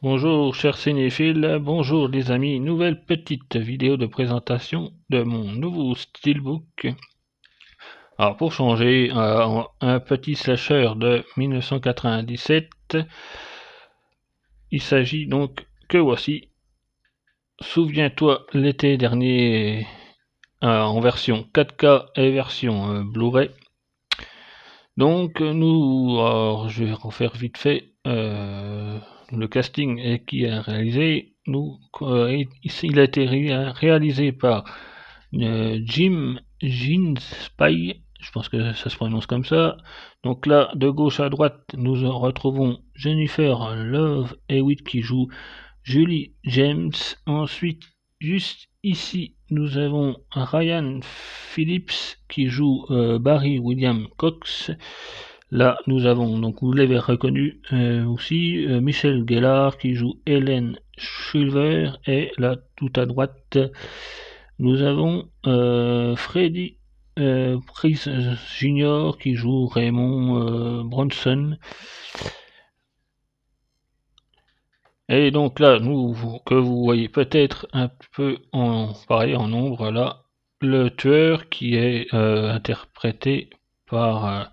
Bonjour chers cinéphiles, bonjour les amis, nouvelle petite vidéo de présentation de mon nouveau steelbook. Alors pour changer, un petit slasher de 1997, il s'agit donc que voici. Souviens-toi l'été dernier en version 4K et version Blu-ray. Donc je vais refaire vite fait le casting et qui a réalisé. Il a été réalisé par Jim Ginspy, je pense que ça se prononce comme ça. Donc là, de gauche à droite, nous retrouvons Jennifer Love Hewitt qui joue Julie James. Ensuite, juste ici, nous avons Ryan Phillips qui joue Barry William Cox. Là, nous avons, donc vous l'avez reconnu aussi, Michelle Gellar qui joue Helen Shriver. Et là, tout à droite, nous avons Freddie Prinze Jr. qui joue Raymond Bronson. Et donc là, que vous voyez peut-être un peu pareil en ombre, là, le tueur qui est interprété par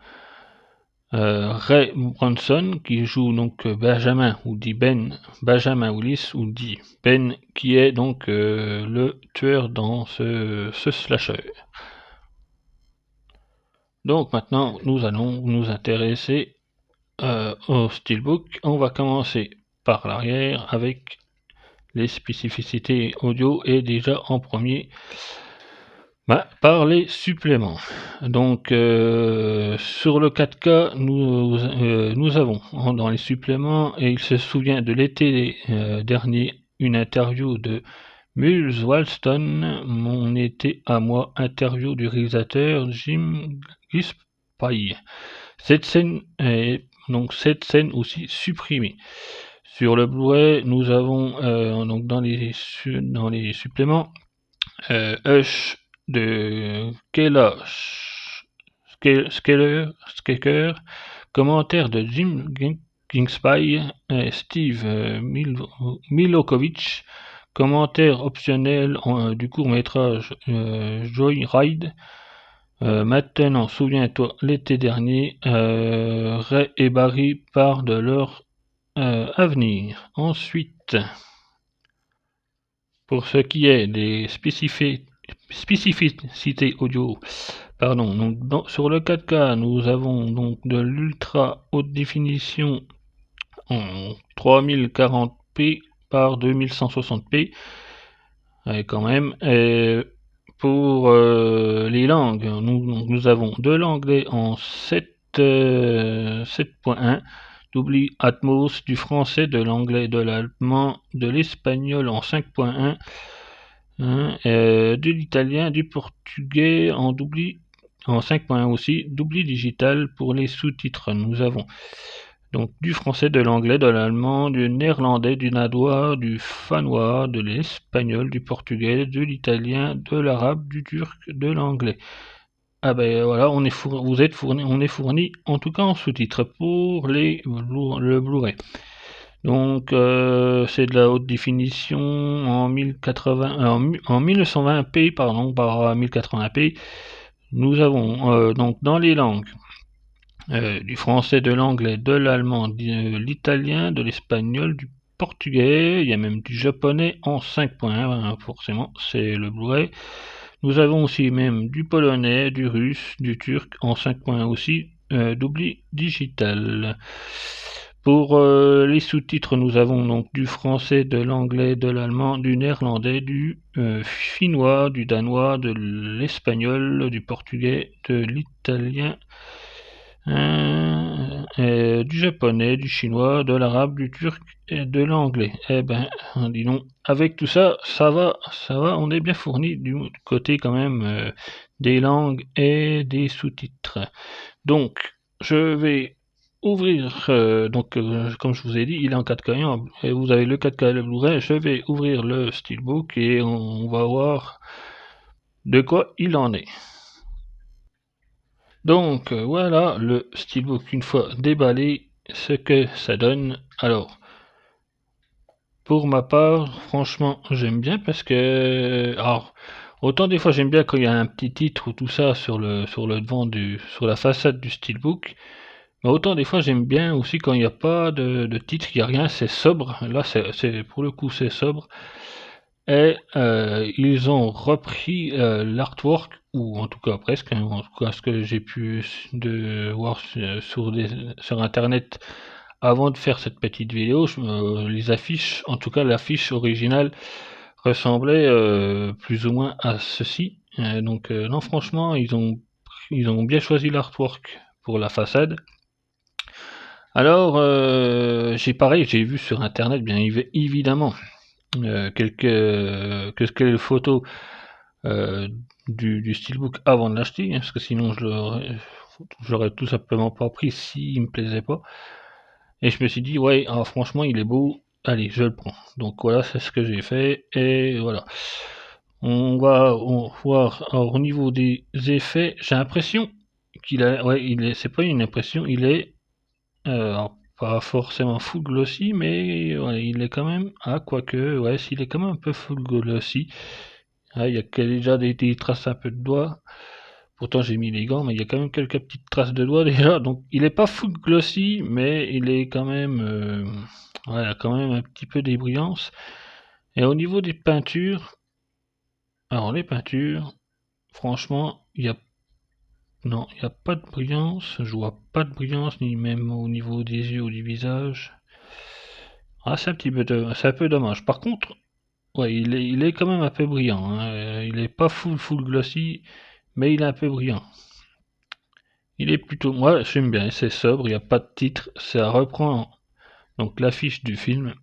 Ray Bronson, qui joue donc Benjamin, ou dit Ben, Benjamin Willis, ou dit Ben, qui est donc le tueur dans ce slasher. Donc maintenant, nous allons nous intéresser au steelbook. On va commencer par l'arrière avec les spécificités audio et déjà en premier par les suppléments. Donc sur le 4K nous avons dans les suppléments, et il se souvient de l'été dernier, une interview de Muls Walston, mon été à moi, interview du réalisateur Jim Gillespie. Cette scène aussi supprimée. Sur le Blu-ray, nous avons donc dans les suppléments Hush de Kayla Skeker, commentaire de Jim Kingspy, Steve Milokovic, commentaire optionnel du court-métrage Joyride. Maintenant, souviens-toi, l'été dernier, Ray et Barry parlent de leur avenir. Ensuite, pour ce qui est des spécificités audio, pardon, donc sur le 4K, nous avons donc de l'ultra haute définition en 3040p par 2160p, quand même. Et pour les langues, nous avons de l'anglais en 7.1, d'oubli Atmos, du français, de l'anglais, de l'allemand, de l'espagnol en 5.1, de l'italien, du portugais en doubli en 5.1 aussi, doubli digital pour les sous-titres. Nous avons donc du français, de l'anglais, de l'allemand, du néerlandais, du danois, du finnois, de l'espagnol, du portugais, de l'italien, de l'arabe, du turc, de l'anglais. Ah ben voilà, on est fourni en tout cas en sous-titres pour le Blu-ray. Donc c'est de la haute définition en 1920p pardon, par 1080p. Nous avons donc dans les langues du français, de l'anglais, de l'allemand, de l'italien, de l'espagnol, du portugais, il y a même du japonais en 5.1, forcément, c'est le Blu-ray. Nous avons aussi même du polonais, du russe, du turc en 5.1 aussi, d'oubli digital. Pour les sous-titres, nous avons donc du français, de l'anglais, de l'allemand, du néerlandais, du finnois, du danois, de l'espagnol, du portugais, de l'italien, du japonais, du chinois, de l'arabe, du turc et de l'anglais. Eh ben, dis donc, avec tout ça, ça va, on est bien fourni du côté quand même des langues et des sous-titres. Donc, je vais ouvrir, comme je vous ai dit, il est en 4K, et vous avez le 4K et le Blu-ray. Je vais ouvrir le steelbook et on va voir de quoi il en est. Donc voilà le steelbook une fois déballé, ce que ça donne. Alors, Pour ma part, franchement, j'aime bien parce que, alors, autant des fois j'aime bien quand il y a un petit titre ou tout ça sur le devant sur la façade du steelbook, mais autant des fois j'aime bien aussi quand il n'y a pas de titre, il n'y a rien, c'est sobre. Là, pour le coup, c'est sobre. Et ils ont repris l'artwork, ou en tout cas presque, hein, en tout cas ce que j'ai pu voir sur internet avant de faire cette petite vidéo, les affiches, en tout cas l'affiche originale ressemblait plus ou moins à ceci. Donc non, franchement, ils ont bien choisi l'artwork pour la façade. Alors, j'ai vu sur internet, bien évidemment, quelques photos euh, du steelbook avant de l'acheter, hein, parce que sinon je l'aurais tout simplement pas pris s'il me plaisait pas. Et je me suis dit, ouais, alors franchement, il est beau, allez, je le prends. Donc voilà, c'est ce que j'ai fait, et voilà. On va voir, alors, au niveau des effets, j'ai l'impression c'est pas une impression, il est, alors, pas forcément full glossy, mais ouais, il est quand même, quoique, ouais, s'il est quand même un peu full glossy. Ah, il y a déjà des traces un peu de doigts. Pourtant j'ai mis les gants, mais il y a quand même quelques petites traces de doigts déjà. Donc il est pas full glossy, mais il est quand même, ouais, il a quand même un petit peu des brillances. Et au niveau des peintures, alors les peintures, franchement, non, il y a pas de brillance. Je vois pas de brillance, ni même au niveau des yeux ou du visage. Ah, c'est un peu dommage. Par contre, ouais, il est quand même un peu brillant, hein. Il est pas full glossy, mais il est un peu brillant. Il est plutôt, moi j'aime bien, c'est sobre, il n'y a pas de titre, ça reprend donc l'affiche du film,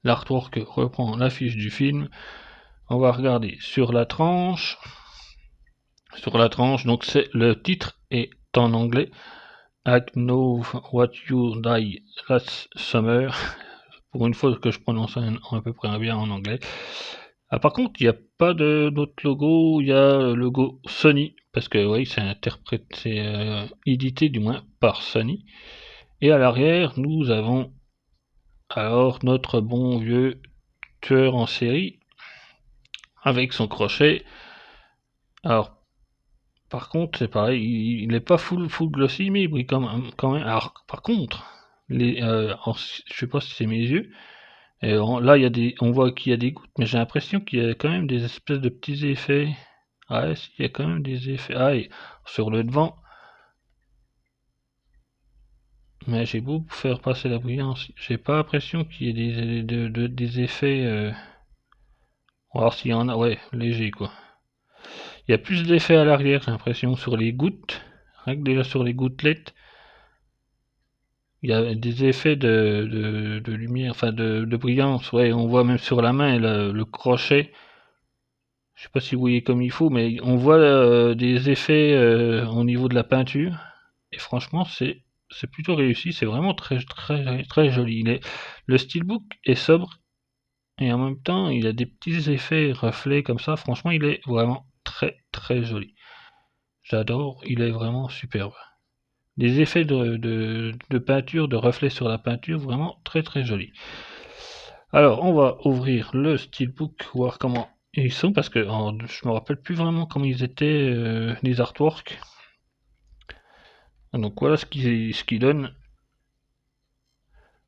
l'artwork reprend l'affiche du film. On va regarder sur la tranche, donc le titre est en anglais, I Know What You Die Last Summer, pour une fois que je prononce à peu près bien en anglais. Ah, par contre, il n'y a pas d'autre logo, il y a le logo Sony, parce que oui, c'est édité du moins par Sony. Et à l'arrière, nous avons alors notre bon vieux tueur en série avec son crochet. Alors, par contre, c'est pareil, il n'est pas full glossy, mais il brille quand même. Alors, par contre, alors, je sais pas si c'est mes yeux. Et là, on voit qu'il y a des gouttes, mais j'ai l'impression qu'il y a quand même des espèces de petits effets. Ouais, si, il y a quand même des effets. Ah, et sur le devant, mais j'ai beau faire passer la brillance, j'ai pas l'impression qu'il y ait des effets. On va voir s'il y en a, ouais, léger quoi. Il y a plus d'effets à l'arrière, j'ai l'impression, sur les gouttes. Rien que déjà sur les gouttelettes, il y a des effets de lumière, enfin de brillance. Ouais, on voit même sur la main le crochet. Je sais pas si vous voyez comme il faut, mais on voit des effets au niveau de la peinture. Et franchement, c'est plutôt réussi. C'est vraiment très très très joli. Le steelbook est sobre et en même temps, il a des petits effets reflets comme ça. Franchement, il est vraiment très très joli. J'adore, il est vraiment superbe. Des effets de peinture, de reflets sur la peinture, vraiment très très jolis. Alors, on va ouvrir le steelbook, voir comment ils sont, parce que je me rappelle plus vraiment comment ils étaient, les artworks. Donc voilà ce qui donne.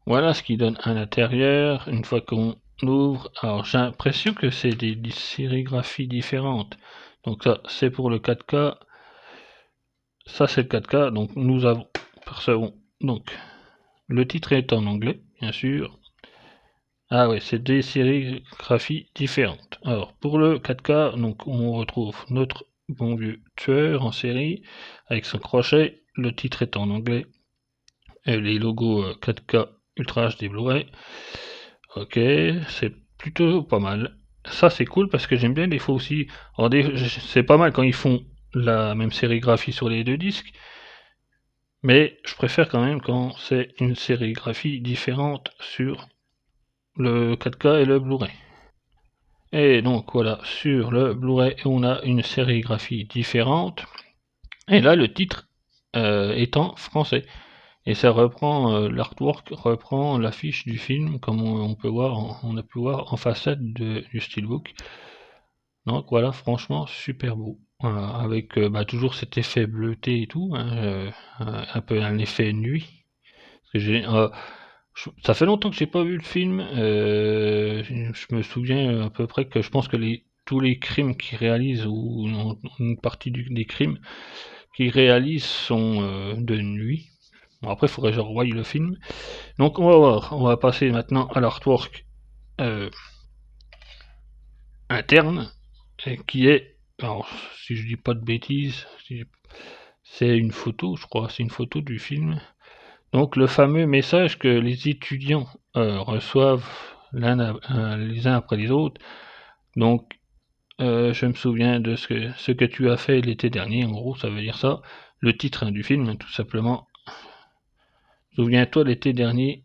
Voilà ce qui donne à l'intérieur, une fois qu'on ouvre. Alors j'ai l'impression que c'est des sérigraphies différentes. Donc ça, c'est pour le 4K. Ça, c'est le 4K. Donc nous percevons. Donc, le titre est en anglais, bien sûr. Ah ouais, c'est des sérigraphies différentes. Alors, pour le 4K, donc on retrouve notre bon vieux tueur en série avec son crochet. Le titre est en anglais. Et les logos 4K Ultra HD Blu-ray. Ok, c'est plutôt pas mal. Ça, c'est cool parce que j'aime bien des fois aussi. Alors, c'est pas mal quand ils font la même sérigraphie sur les deux disques. Mais je préfère quand même quand c'est une sérigraphie différente sur le 4K et le Blu-ray. Et donc voilà, sur le Blu-ray, on a une sérigraphie différente. Et là, le titre est en français. et ça reprend, l'artwork reprend l'affiche du film, comme on peut voir, on a pu voir en façade du steelbook. Donc voilà, franchement, super beau. Avec toujours cet effet bleuté et tout, hein, un peu un effet nuit. Parce que ça fait longtemps que j'ai pas vu le film. Je me souviens à peu près que je pense que tous les crimes qu'il réalise, ou une partie des crimes qu'il réalise, sont de nuit. Bon, après, il faudrait que je revoie le film. Donc on va voir, on va passer maintenant à l'artwork interne, qui est, alors si je dis pas de bêtises, c'est une photo, je crois, c'est une photo du film. Donc le fameux message que les étudiants reçoivent les uns après les autres. Donc je me souviens de ce que tu as fait l'été dernier, en gros ça veut dire ça. Le titre du film, tout simplement. Souviens-toi l'été dernier,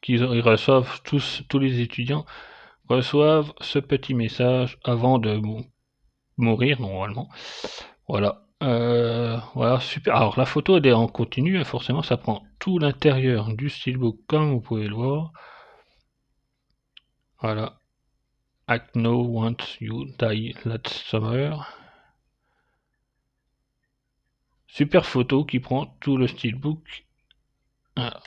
qu'ils ils reçoivent tous les étudiants reçoivent ce petit message avant de mourir normalement. Voilà. Voilà, super. Alors la photo elle est en continu, et forcément ça prend tout l'intérieur du steelbook comme vous pouvez le voir. Voilà. Act No Want You Die Last Summer. Super photo qui prend tout le steelbook. Voilà.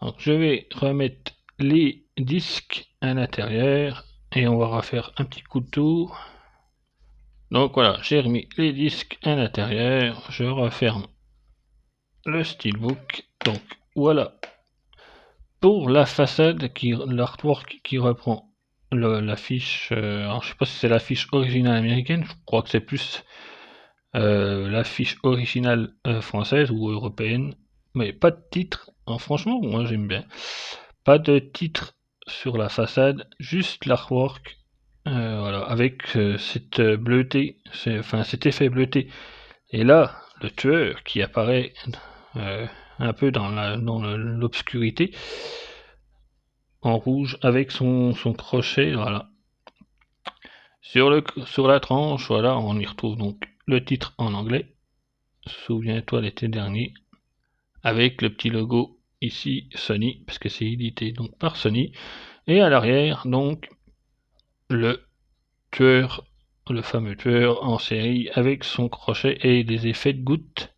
Donc je vais remettre les disques à l'intérieur et on va refaire un petit coup de tour. Donc voilà, j'ai remis les disques à l'intérieur, je referme le steelbook. Donc voilà pour la façade, l'artwork qui reprend l'affiche. Alors je sais pas si c'est l'affiche originale américaine, je crois que c'est plus l'affiche originale française ou européenne, mais pas de titre. Alors, franchement, moi j'aime bien. Pas de titre sur la façade, juste l'artwork. Voilà, avec cette bleuté, enfin cet effet bleuté. Et là, le tueur qui apparaît euh, un peu dans l'obscurité, en rouge, avec son crochet, voilà. Sur la tranche, voilà, on y retrouve donc le titre en anglais. Souviens-toi l'été dernier, avec le petit logo ici Sony, parce que c'est édité donc par Sony. Et à l'arrière, donc, le tueur, le fameux tueur en série, avec son crochet et des effets de gouttes.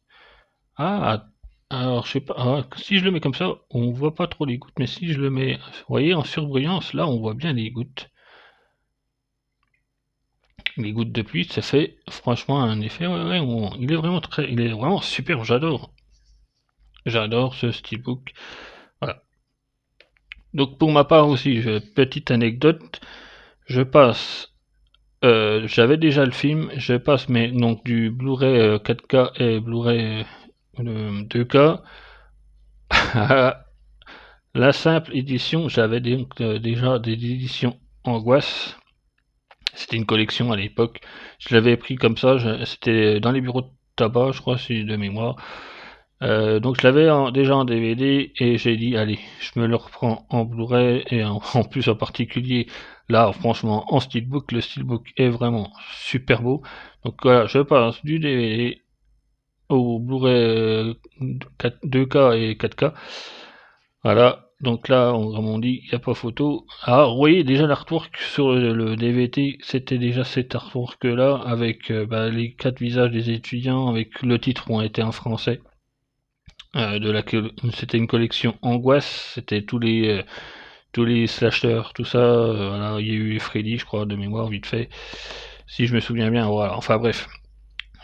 Ah, alors je sais pas, si je le mets comme ça, on voit pas trop les gouttes, mais si je le mets, vous voyez, en surbrillance, là on voit bien les gouttes. Les gouttes de pluie, ça fait franchement un effet, ouais, il est vraiment il est vraiment super, j'adore. J'adore ce steelbook. Voilà. Donc pour ma part aussi, petite anecdote, je passe, j'avais déjà le film, je passe mais donc du Blu-ray 4K et Blu-ray 2K à la simple édition. J'avais donc déjà des éditions Angoisse. C'était une collection à l'époque. Je l'avais pris comme ça, c'était dans les bureaux de tabac, je crois, c'est de mémoire. Donc je l'avais déjà en DVD et j'ai dit allez, je me le reprends en Blu-ray et en plus en particulier là franchement en steelbook, le steelbook est vraiment super beau. Donc voilà, je passe du DVD au Blu-ray 2K et 4K. Voilà, donc là comme on dit, il n'y a pas photo. Ah vous voyez déjà l'artwork sur le DVD, c'était déjà cet artwork là avec les 4 visages des étudiants avec le titre ont été en français. C'était une collection Angoisse, c'était tous les slashers, tout ça. Voilà, il y a eu Freddy, je crois, de mémoire, vite fait, si je me souviens bien. Voilà. Enfin bref,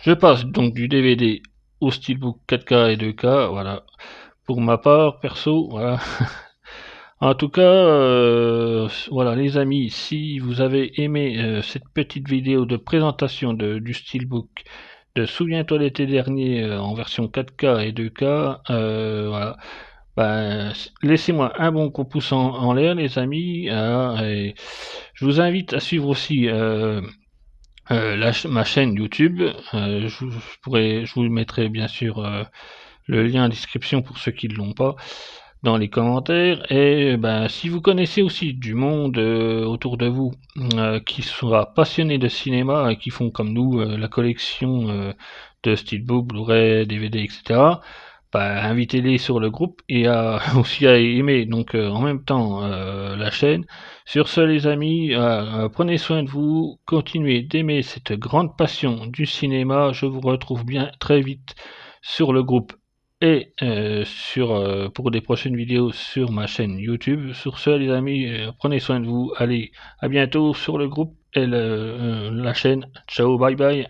je passe donc du DVD au steelbook 4K et 2K. Voilà. Pour ma part, perso, voilà. En tout cas, voilà les amis, si vous avez aimé cette petite vidéo de présentation du steelbook de Souviens-toi l'été dernier en version 4K et 2K, voilà. Ben, laissez-moi un bon gros pouce en l'air les amis, et je vous invite à suivre aussi ma chaîne YouTube. Je vous mettrai bien sûr le lien en description pour ceux qui ne l'ont pas dans les commentaires. Et ben, si vous connaissez aussi du monde autour de vous qui sera passionné de cinéma et qui font comme nous la collection de Steelbook, Blu-ray, DVD, etc., bah, invitez-les sur le groupe et aussi à aimer donc en même temps la chaîne. Sur ce les amis, prenez soin de vous, continuez d'aimer cette grande passion du cinéma. Je vous retrouve bien très vite sur le groupe et pour des prochaines vidéos sur ma chaîne YouTube. Sur ce les amis, prenez soin de vous. Allez, à bientôt sur le groupe et la chaîne. Ciao, bye bye.